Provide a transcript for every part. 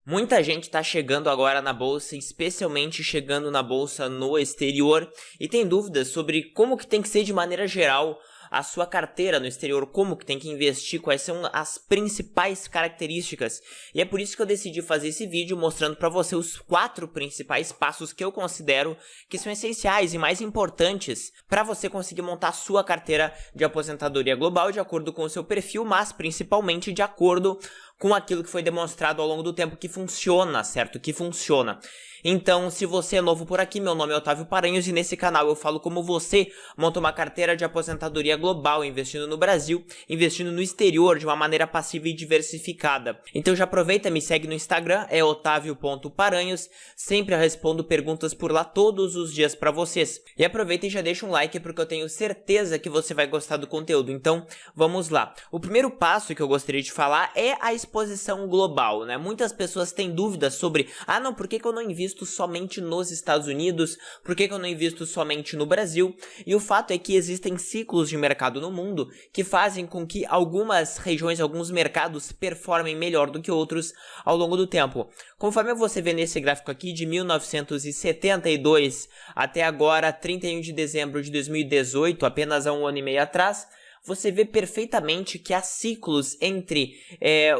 Muita gente está chegando agora na bolsa, especialmente chegando na bolsa no exterior, e tem dúvidas sobre como que tem que ser de maneira geral a sua carteira no exterior, como que tem que investir, quais são as principais características. E é por isso que eu decidi fazer esse vídeo mostrando para você os 4 principais passos que eu considero que são essenciais e mais importantes para você conseguir montar a sua carteira de aposentadoria global de acordo com o seu perfil, mas principalmente de acordo com aquilo que foi demonstrado ao longo do tempo que funciona, certo? Que funciona. Então, se você é novo por aqui, meu nome é Otávio Paranhos e nesse canal eu falo como você monta uma carteira de aposentadoria global, investindo no Brasil, investindo no exterior de uma maneira passiva e diversificada. Então já aproveita, me segue no Instagram, é otavio.paranhos, sempre eu respondo perguntas por lá todos os dias para vocês. E aproveita e já deixa um like porque eu tenho certeza que você vai gostar do conteúdo, então vamos lá. O primeiro passo que eu gostaria de falar é a exposição global, né? Muitas pessoas têm dúvidas sobre, não, por que eu não invisto somente nos Estados Unidos, por que eu não invisto somente no Brasil? E o fato é que existem ciclos de mercado no mundo que fazem com que algumas regiões, alguns mercados performem melhor do que outros ao longo do tempo. Conforme você vê nesse gráfico aqui, de 1972 até agora, 31 de dezembro de 2018, apenas há um ano e meio atrás, você vê perfeitamente que há ciclos entre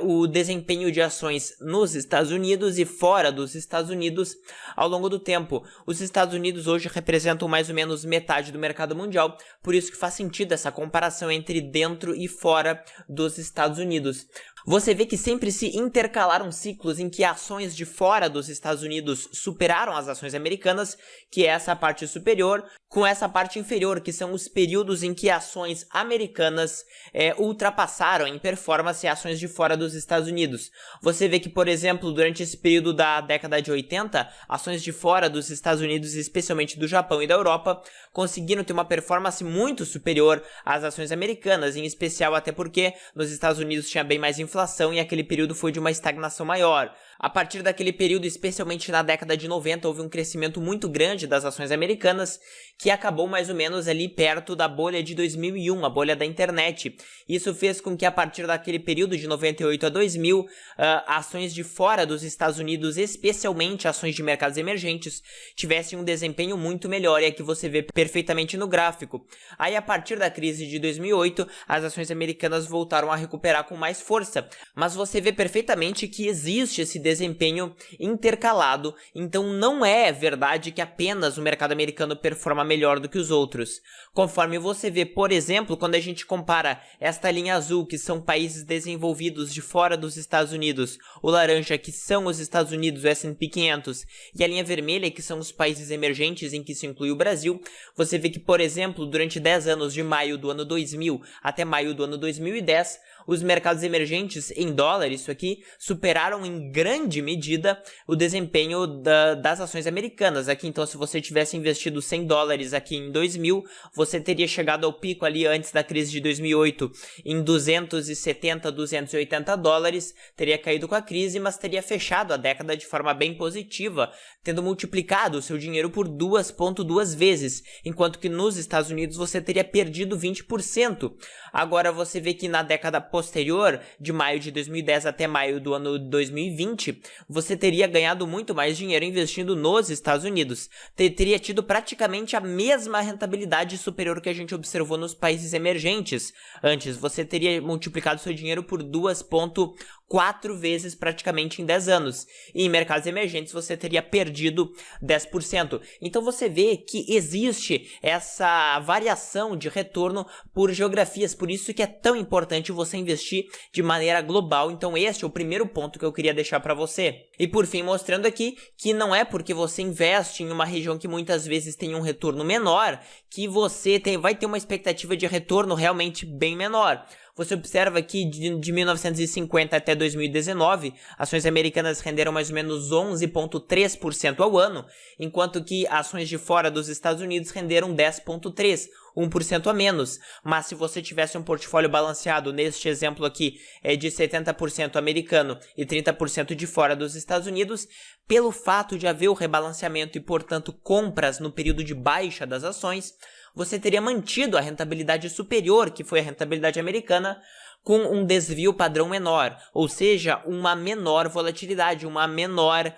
o desempenho de ações nos Estados Unidos e fora dos Estados Unidos ao longo do tempo. Os Estados Unidos hoje representam mais ou menos metade do mercado mundial, por isso que faz sentido essa comparação entre dentro e fora dos Estados Unidos. Você vê que sempre se intercalaram ciclos em que ações de fora dos Estados Unidos superaram as ações americanas, que é essa parte superior, com essa parte inferior, que são os períodos em que ações americanas ultrapassaram em performance ações de fora dos Estados Unidos. Você vê que, por exemplo, durante esse período da década de 80, ações de fora dos Estados Unidos, especialmente do Japão e da Europa, conseguiram ter uma performance muito superior às ações americanas, em especial até porque nos Estados Unidos tinha bem mais inflação e aquele período foi de uma estagnação maior. A partir daquele período, especialmente na década de 90, houve um crescimento muito grande das ações americanas, que acabou mais ou menos ali perto da bolha de 2001, a bolha da internet. Isso fez com que a partir daquele período de 98 a 2000, ações de fora dos Estados Unidos, especialmente ações de mercados emergentes, tivessem um desempenho muito melhor, e aqui você vê perfeitamente no gráfico. Aí a partir da crise de 2008, as ações americanas voltaram a recuperar com mais força, mas você vê perfeitamente que existe esse desempenho intercalado, então não é verdade que apenas o mercado americano performa melhor do que os outros. Conforme você vê, por exemplo, quando a gente compara esta linha azul, que são países desenvolvidos de fora dos Estados Unidos, o laranja, que são os Estados Unidos, o S&P 500, e a linha vermelha, que são os países emergentes, em que se inclui o Brasil, você vê que, por exemplo, durante 10 anos, de maio do ano 2000 até maio do ano 2010, os mercados emergentes em dólar, isso aqui, superaram em grande medida o desempenho das ações americanas. Aqui, então, se você tivesse investido $100 aqui em 2000, você teria chegado ao pico ali antes da crise de 2008 em 270, 280 dólares, teria caído com a crise, mas teria fechado a década de forma bem positiva, tendo multiplicado o seu dinheiro por 2,2 vezes, enquanto que nos Estados Unidos você teria perdido 20%. Agora você vê que na década posterior, de maio de 2010 até maio do ano 2020, você teria ganhado muito mais dinheiro investindo nos Estados Unidos. Teria tido praticamente a mesma rentabilidade superior que a gente observou nos países emergentes. Antes, você teria multiplicado seu dinheiro por 2,4 vezes praticamente em 10 anos. E em mercados emergentes você teria perdido 10%. Então você vê que existe essa variação de retorno por geografias. Por isso que é tão importante você investir de maneira global. Então este é o primeiro ponto que eu queria deixar para você. E por fim, mostrando aqui que não é porque você investe em uma região que muitas vezes tem um retorno menor que você vai ter uma expectativa de retorno realmente bem menor. Você observa que de 1950 até 2019, ações americanas renderam mais ou menos 11,3% ao ano, enquanto que ações de fora dos Estados Unidos renderam 10,3%. 1% a menos, mas se você tivesse um portfólio balanceado, neste exemplo aqui, é de 70% americano e 30% de fora dos Estados Unidos, pelo fato de haver o rebalanceamento e, portanto, compras no período de baixa das ações, você teria mantido a rentabilidade superior, que foi a rentabilidade americana, com um desvio padrão menor, ou seja, uma menor volatilidade, uma menor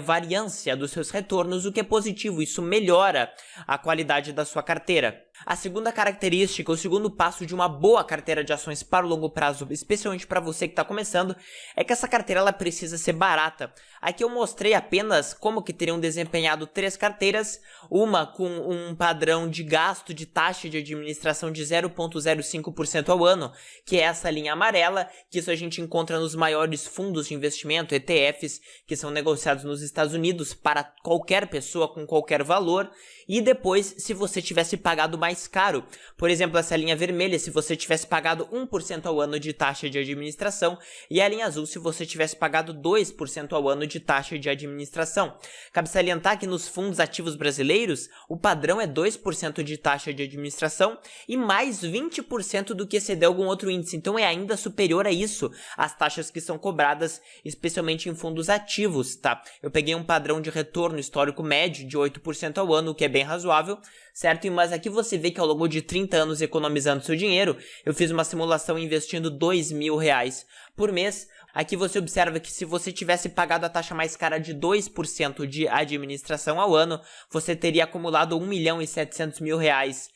variância dos seus retornos, o que é positivo, isso melhora a qualidade da sua carteira. A segunda característica, o segundo passo de uma boa carteira de ações para o longo prazo, especialmente para você que está começando, é que essa carteira ela precisa ser barata. Aqui eu mostrei apenas como que teriam desempenhado 3 carteiras, uma com um padrão de gasto de taxa de administração de 0,05% ao ano, que é essa linha amarela, que isso a gente encontra nos maiores fundos de investimento, ETFs, que são negociados nos Estados Unidos para qualquer pessoa com qualquer valor, e depois se você tivesse pagado mais caro, por exemplo, essa linha vermelha, se você tivesse pagado 1% ao ano de taxa de administração, e a linha azul, se você tivesse pagado 2% ao ano de taxa de administração. Cabe salientar que nos fundos ativos brasileiros, o padrão é 2% de taxa de administração e mais 20% do que exceder algum outro índice, então é ainda superior a isso, as taxas que são cobradas, especialmente em fundos ativos, tá? Eu peguei um padrão de retorno histórico médio de 8% ao ano, o que é bem razoável, certo? Mas aqui você vê que ao longo de 30 anos economizando seu dinheiro, eu fiz uma simulação investindo R$2.000 por mês. Aqui você observa que se você tivesse pagado a taxa mais cara de 2% de administração ao ano, você teria acumulado R$1.700.000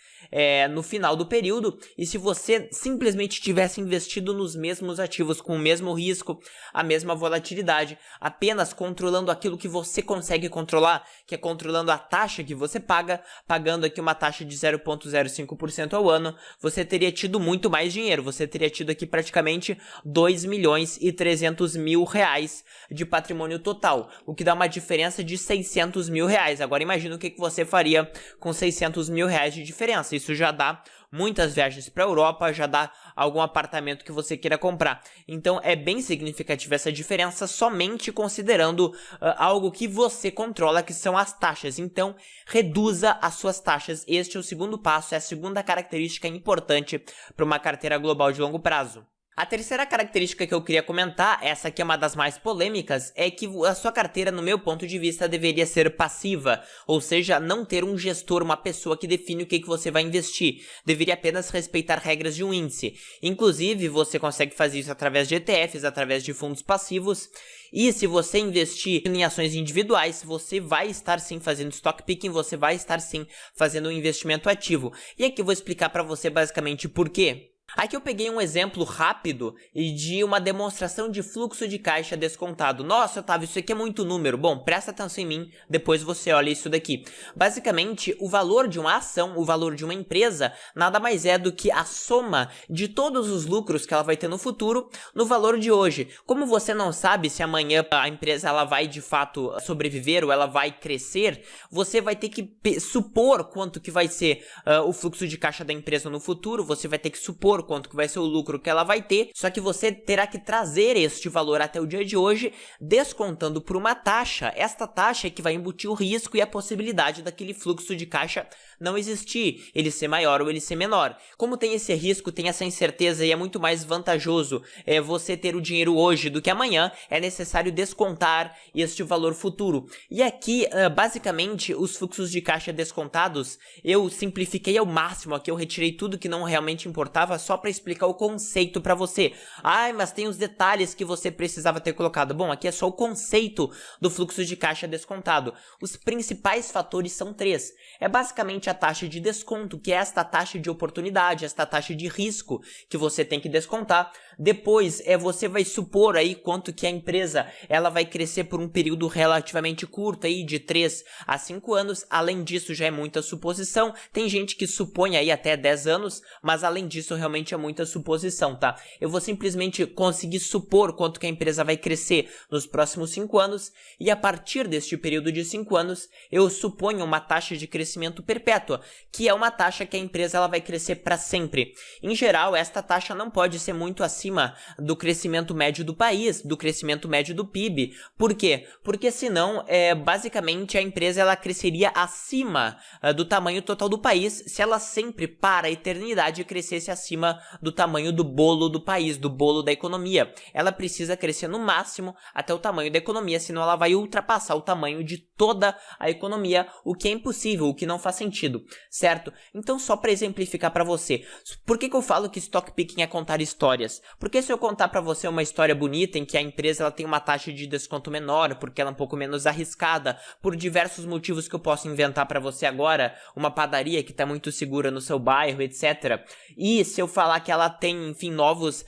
no final do período, e se você simplesmente tivesse investido nos mesmos ativos, com o mesmo risco, a mesma volatilidade, apenas controlando aquilo que você consegue controlar, que é controlando a taxa que você paga, pagando aqui uma taxa de 0,05% ao ano, você teria tido muito mais dinheiro, você teria tido aqui praticamente R$2.300.000 de patrimônio total, o que dá uma diferença de R$600.000. Agora imagina o que você faria com R$600.000 de diferença. Isso já dá muitas viagens para a Europa, já dá algum apartamento que você queira comprar. Então é bem significativa essa diferença somente considerando algo que você controla, que são as taxas. Então reduza as suas taxas. Este é o segundo passo, é a segunda característica importante para uma carteira global de longo prazo. A terceira característica que eu queria comentar, essa aqui é uma das mais polêmicas, é que a sua carteira, no meu ponto de vista, deveria ser passiva, ou seja, não ter um gestor, uma pessoa que define o que você vai investir, deveria apenas respeitar regras de um índice. Inclusive, você consegue fazer isso através de ETFs, através de fundos passivos, e se você investir em ações individuais, você vai estar sim fazendo stock picking, você vai estar sim fazendo um investimento ativo. E aqui eu vou explicar para você basicamente por quê. Aqui eu peguei um exemplo rápido de uma demonstração de fluxo de caixa descontado. Nossa, Otávio, isso aqui é muito número. Bom, presta atenção em mim, depois você olha isso daqui. Basicamente, o valor de uma ação, o valor de uma empresa, nada mais é do que a soma de todos os lucros que ela vai ter no futuro no valor de hoje. Como você não sabe se amanhã a empresa ela vai de fato sobreviver ou ela vai crescer, você vai ter que supor quanto que vai ser o fluxo de caixa da empresa no futuro, você vai ter que supor quanto que vai ser o lucro que ela vai ter, só que você terá que trazer este valor até o dia de hoje, descontando por uma taxa. Esta taxa é que vai embutir o risco e a possibilidade daquele fluxo de caixa não existir, ele ser maior ou ele ser menor. Como tem esse risco, tem essa incerteza e é muito mais vantajoso você ter o dinheiro hoje do que amanhã, é necessário descontar este valor futuro. E aqui, basicamente, os fluxos de caixa descontados, eu simplifiquei ao máximo aqui, eu retirei tudo que não realmente importava, só para explicar o conceito para você. Ai, mas tem os detalhes que você precisava ter colocado. Bom, aqui é só o conceito do fluxo de caixa descontado. Os principais fatores são 3. É basicamente a taxa de desconto, que é esta taxa de oportunidade, esta taxa de risco que você tem que descontar. Depois, você vai supor aí quanto que a empresa ela vai crescer por um período relativamente curto, aí de 3 a 5 anos. Além disso, já é muita suposição. Tem gente que supõe aí até 10 anos, mas além disso, realmente é muita suposição, tá? Eu vou simplesmente conseguir supor quanto que a empresa vai crescer nos próximos 5 anos, e a partir deste período de 5 anos, eu suponho uma taxa de crescimento perpétua, que é uma taxa que a empresa ela vai crescer para sempre. Em geral, esta taxa não pode ser muito acima do crescimento médio do país, do crescimento médio do PIB. Por quê? Porque senão, basicamente, a empresa ela cresceria acima do tamanho total do país, se ela sempre para a eternidade crescesse acima acima do tamanho do bolo do país, do bolo da economia. Ela precisa crescer no máximo até o tamanho da economia, senão ela vai ultrapassar o tamanho de toda a economia, o que é impossível, o que não faz sentido, certo? Então, só para exemplificar para você, por que eu falo que stock picking é contar histórias? Porque se eu contar para você uma história bonita em que a empresa ela tem uma taxa de desconto menor, porque ela é um pouco menos arriscada, por diversos motivos que eu posso inventar para você agora, uma padaria que está muito segura no seu bairro, etc. E se eu falar que ela tem, enfim, novas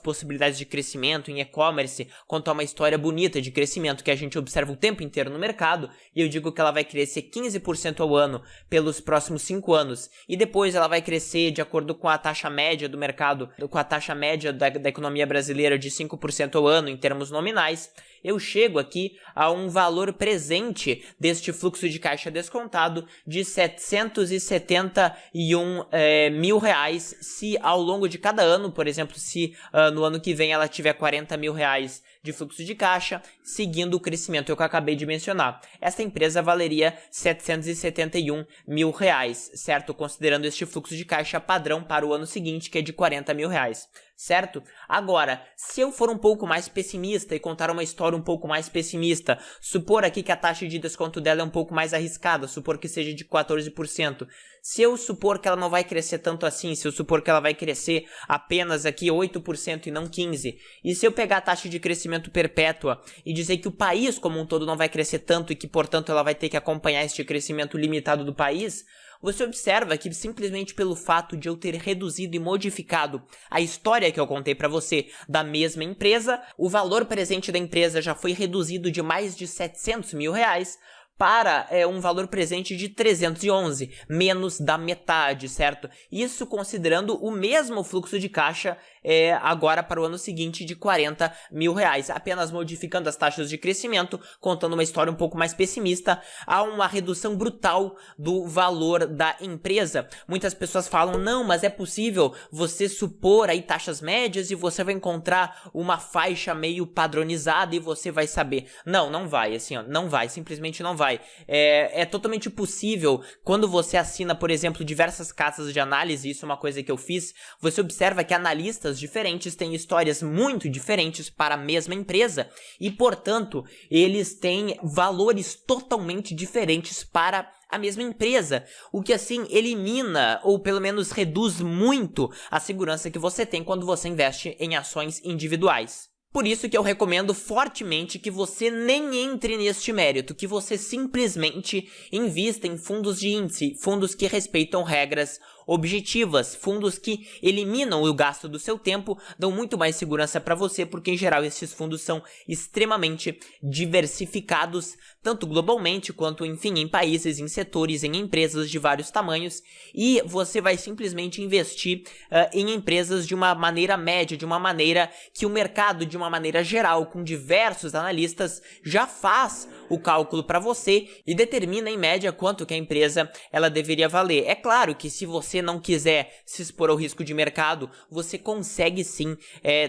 possibilidades de crescimento em e-commerce, contar uma história bonita de crescimento que a gente observa o tempo inteiro no mercado, e eu digo que ela vai crescer 15% ao ano pelos próximos 5 anos, e depois ela vai crescer de acordo com a taxa média do mercado, com a taxa média da economia brasileira de 5% ao ano em termos nominais, eu chego aqui a um valor presente deste fluxo de caixa descontado de 771 mil reais, se ao longo de cada ano, por exemplo, se no ano que vem ela tiver 40 mil reais de fluxo de caixa, seguindo o crescimento que eu acabei de mencionar. Esta empresa valeria 771 mil reais, certo? Considerando este fluxo de caixa padrão para o ano seguinte, que é de 40 mil reais, certo? Agora, se eu for um pouco mais pessimista e contar uma história um pouco mais pessimista, supor aqui que a taxa de desconto dela é um pouco mais arriscada, supor que seja de 14%, se eu supor que ela não vai crescer tanto assim, se eu supor que ela vai crescer apenas aqui 8% e não 15%, e se eu pegar a taxa de crescimento perpétua e dizer que o país como um todo não vai crescer tanto e que, portanto, ela vai ter que acompanhar este crescimento limitado do país, você observa que simplesmente pelo fato de eu ter reduzido e modificado a história que eu contei para você da mesma empresa, o valor presente da empresa já foi reduzido de mais de 700 mil reais para um valor presente de 311, menos da metade, certo? Isso considerando o mesmo fluxo de caixa agora para o ano seguinte de 40 mil reais, apenas modificando as taxas de crescimento, contando uma história um pouco mais pessimista, há uma redução brutal do valor da empresa. Muitas pessoas falam, não, mas é possível você supor aí taxas médias e você vai encontrar uma faixa meio padronizada e você vai saber. Não, não vai, assim, ó, não vai, simplesmente não vai. É totalmente possível, quando você assina, por exemplo, diversas casas de análise, isso é uma coisa que eu fiz, você observa que analistas diferentes têm histórias muito diferentes para a mesma empresa e, portanto, eles têm valores totalmente diferentes para a mesma empresa, o que assim elimina ou pelo menos reduz muito a segurança que você tem quando você investe em ações individuais. Por isso que eu recomendo fortemente que você nem entre neste mérito, que você simplesmente invista em fundos de índice, fundos que respeitam regras objetivas, fundos que eliminam o gasto do seu tempo, dão muito mais segurança para você, porque em geral esses fundos são extremamente diversificados, tanto globalmente quanto, enfim, em países, em setores, em empresas de vários tamanhos, e você vai simplesmente investir em empresas de uma maneira média, de uma maneira que o mercado, de uma maneira geral, com diversos analistas, já faz o cálculo para você e determina em média quanto que a empresa ela deveria valer. É claro que se você não quiser se expor ao risco de mercado, você consegue sim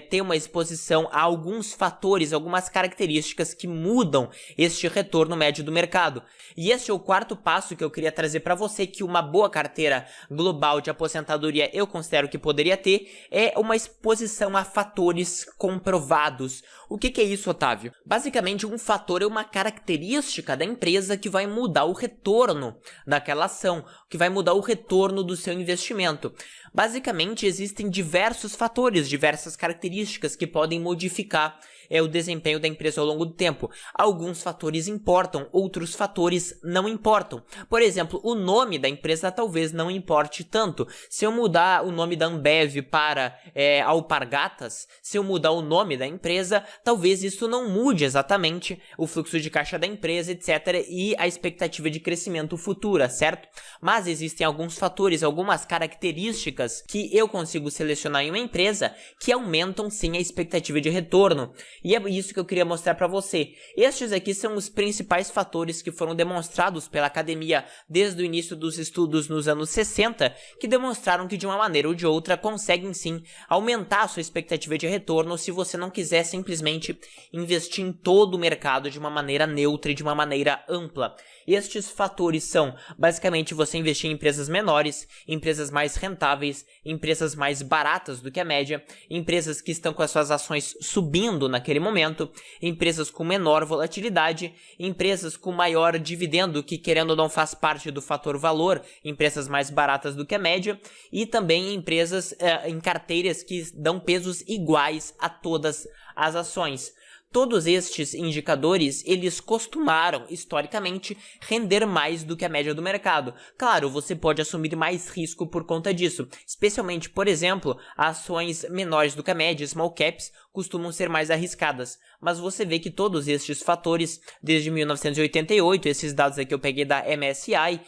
ter uma exposição a alguns fatores, algumas características que mudam este retorno médio do mercado. E este é o quarto passo que eu queria trazer para você, que uma boa carteira global de aposentadoria eu considero que poderia ter, é uma exposição a fatores comprovados. O que é isso, Otávio? Basicamente, um fator é uma característica da empresa que vai mudar o retorno daquela ação, que vai mudar o retorno do seu investimento. Basicamente, existem diversos fatores, diversas características que podem modificar o desempenho da empresa ao longo do tempo. Alguns fatores importam, outros fatores não importam. Por exemplo, o nome da empresa talvez não importe tanto. Se eu mudar o nome da Ambev para Alpargatas, se eu mudar o nome da empresa, talvez isso não mude exatamente o fluxo de caixa da empresa, etc. e a expectativa de crescimento futura, certo? Mas existem alguns fatores, algumas características que eu consigo selecionar em uma empresa que aumentam sim a expectativa de retorno. E é isso que eu queria mostrar para você. Estes aqui são os principais fatores que foram demonstrados pela academia desde o início dos estudos nos anos 60, que demonstraram que de uma maneira ou de outra conseguem sim aumentar a sua expectativa de retorno se você não quiser simplesmente investir em todo o mercado de uma maneira neutra e de uma maneira ampla. Estes fatores são basicamente você investir investir em empresas menores, empresas mais rentáveis, empresas mais baratas do que a média, empresas que estão com as suas ações subindo naquele momento, empresas com menor volatilidade, empresas com maior dividendo, que querendo ou não faz parte do fator valor, empresas mais baratas do que a média, e também empresas em carteiras que dão pesos iguais a todas as ações. Todos estes indicadores, eles costumaram, historicamente, render mais do que a média do mercado. Claro, você pode assumir mais risco por conta disso, especialmente, por exemplo, ações menores do que a média, small caps, costumam ser mais arriscadas. Mas você vê que todos estes fatores, desde 1988, esses dados aqui eu peguei da MSCI,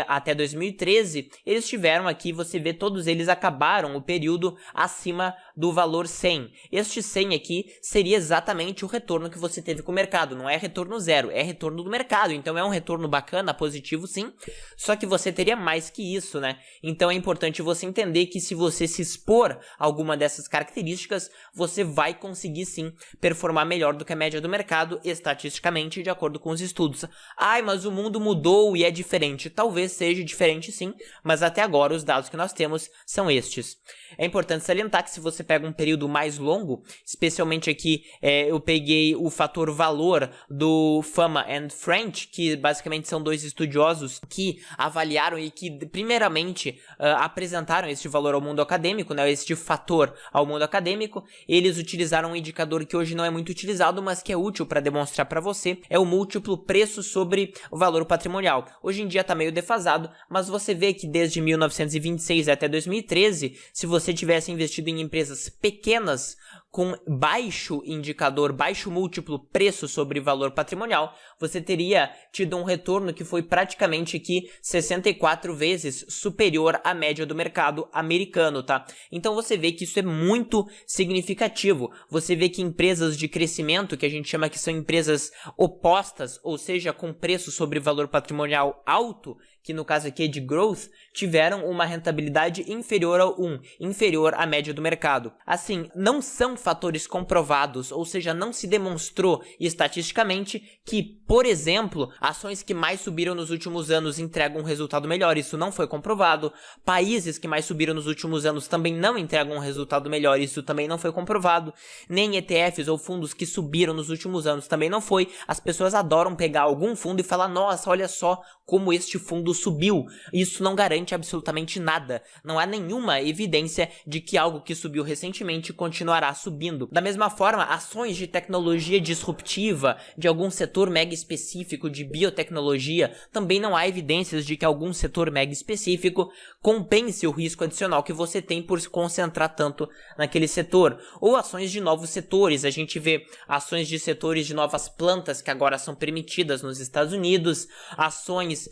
até 2013, eles tiveram aqui, você vê, todos eles acabaram o período acima do valor 100. Este 100 aqui seria exatamente o retorno que você teve com o mercado, não é retorno zero, é retorno do mercado, então é um retorno bacana, positivo sim, só que você teria mais que isso, né? Então é importante você entender que se você se expor a alguma dessas características, você vai conseguir sim performar melhor do que a média do mercado, estatisticamente, de acordo com os estudos. Ai, mas o mundo mudou e é diferente. Talvez seja diferente sim, mas até agora os dados que nós temos são estes. É importante salientar que se você pega um período mais longo, especialmente aqui eu peguei o fator valor do Fama and French, que basicamente são dois estudiosos que avaliaram e que primeiramente apresentaram este valor ao mundo acadêmico, né, este fator ao mundo acadêmico. Eles utilizaram um indicador que hoje não é muito utilizado, mas que é útil para demonstrar para você, é o múltiplo preço sobre o valor patrimonial. Hoje em dia está meio defasado, mas você vê que desde 1926 até 2013, se você tivesse investido em empresas pequenas com baixo indicador, baixo múltiplo preço sobre valor patrimonial, você teria tido um retorno que foi praticamente aqui 64 vezes superior à média do mercado americano, tá? Então você vê que isso é muito significativo. Você vê que empresas de crescimento, que a gente chama que são empresas opostas, ou seja, com preço sobre valor patrimonial alto, que no caso aqui é de growth, tiveram uma rentabilidade inferior ao 1, inferior à média do mercado. Assim, não são fatores comprovados, ou seja, não se demonstrou estatisticamente que, por exemplo, ações que mais subiram nos últimos anos entregam um resultado melhor. Isso não foi comprovado. Países que mais subiram nos últimos anos também não entregam um resultado melhor. Isso também não foi comprovado. Nem ETFs ou fundos que subiram nos últimos anos também não foi. As pessoas adoram pegar algum fundo e falar, nossa, olha só como este fundo subiu. Isso não garante absolutamente nada. Não há nenhuma evidência de que algo que subiu recentemente continuará subindo. Da mesma forma, ações de tecnologia disruptiva, de algum setor mega específico de biotecnologia, também não há evidências de que algum setor mega específico compense o risco adicional que você tem por se concentrar tanto naquele setor. Ou ações de novos setores. A gente vê ações de setores de novas plantas que agora são permitidas nos Estados Unidos, ações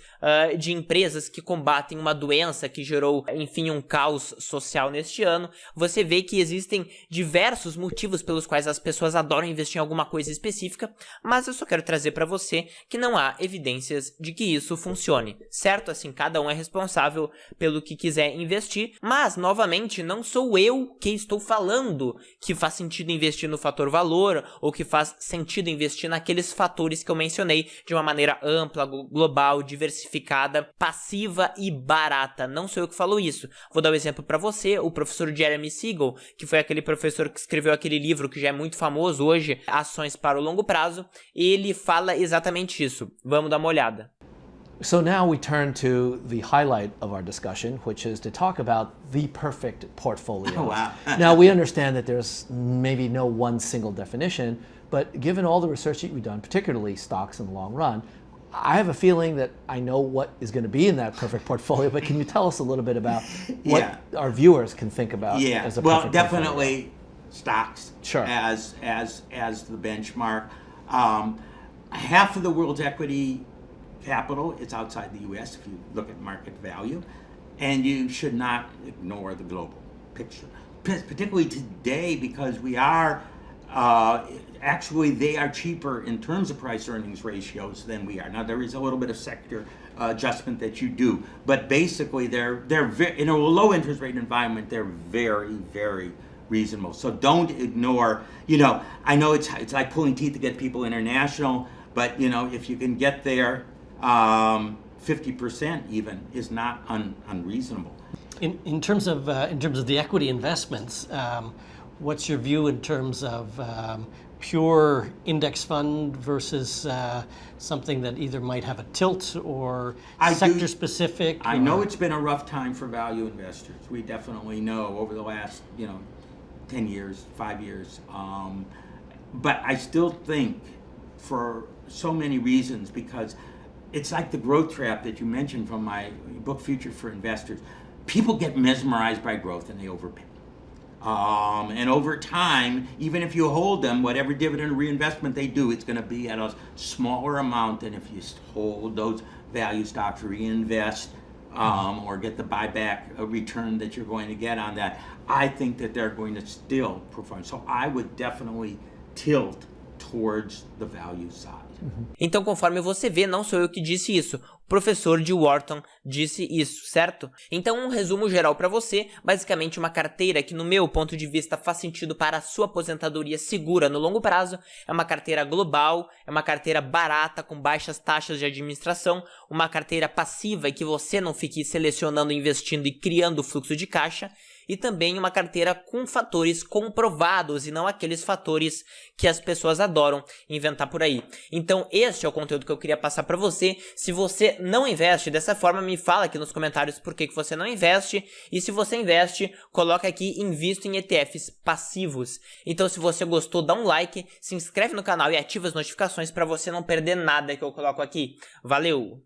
de empresas que combatem uma doença que gerou, enfim, um caos social neste ano. Você vê que existem diversos motivos pelos quais as pessoas adoram investir em alguma coisa específica, mas eu só quero trazer para você que não há evidências de que isso funcione, certo? Assim, cada um é responsável pelo que quiser investir, mas, novamente, não sou eu que estou falando que faz sentido investir no fator valor ou que faz sentido investir naqueles fatores que eu mencionei de uma maneira ampla, global, diversificada, passiva e barata. Não sou eu que falo isso. Vou dar um exemplo para você, o professor Jeremy Siegel, que foi aquele professor que escreveu aquele livro que já é muito famoso hoje, Ações para o Longo Prazo, ele fala exatamente isso. Vamos dar uma olhada. So now we turn to the highlight of our discussion, which is to talk about the perfect portfolio. Oh, wow. Now we understand that there's maybe no one single definition, but given all the research that we've done, particularly stocks in the long run, I have a feeling that I know what is going to be in that perfect portfolio, but can you tell us a little bit about what our viewers can think about as a perfect well, portfolio? definitely stocks Sure. as the benchmark. Half of the world's equity capital is outside the U.S. if you look at market value, and you should not ignore the global picture, particularly today because we are actually they are cheaper in terms of price earnings ratios than we are. Now there is a little bit of sector adjustment that you do, but basically they're very, in a low interest rate environment, they're very, very reasonable. So don't ignore, I know it's like pulling teeth to get people international, but if you can get there, 50% even is not unreasonable. In terms of the equity investments, what's your view in terms of pure index fund versus something that either might have a tilt or sector specific? I know it's been a rough time for value investors. We definitely know over the last 10 years, 5 years. But I still think for so many reasons, because it's like the growth trap that you mentioned from my book, Future for Investors. People get mesmerized by growth and they overpay. And over time, even if you hold them, whatever dividend reinvestment they do, it's going to be at a smaller amount than if you hold those value stocks, reinvest, or get the buyback return that you're going to get on that. I think that they're going to still perform. So I would definitely tilt towards the value side. Então, conforme você vê, não sou eu que disse isso. O professor de Wharton disse isso, certo? Então, um resumo geral para você. Basicamente, uma carteira que, no meu ponto de vista, faz sentido para a sua aposentadoria segura no longo prazo. É uma carteira global, é uma carteira barata, com baixas taxas de administração. Uma carteira passiva e que você não fique selecionando, investindo e criando fluxo de caixa. E também uma carteira com fatores comprovados e não aqueles fatores que as pessoas adoram inventar por aí. Então, este é o conteúdo que eu queria passar para você. Se você não investe dessa forma, me fala aqui nos comentários por que você não investe. E se você investe, coloca aqui invisto em ETFs passivos. Então, se você gostou, dá um like, se inscreve no canal e ativa as notificações para você não perder nada que eu coloco aqui. Valeu!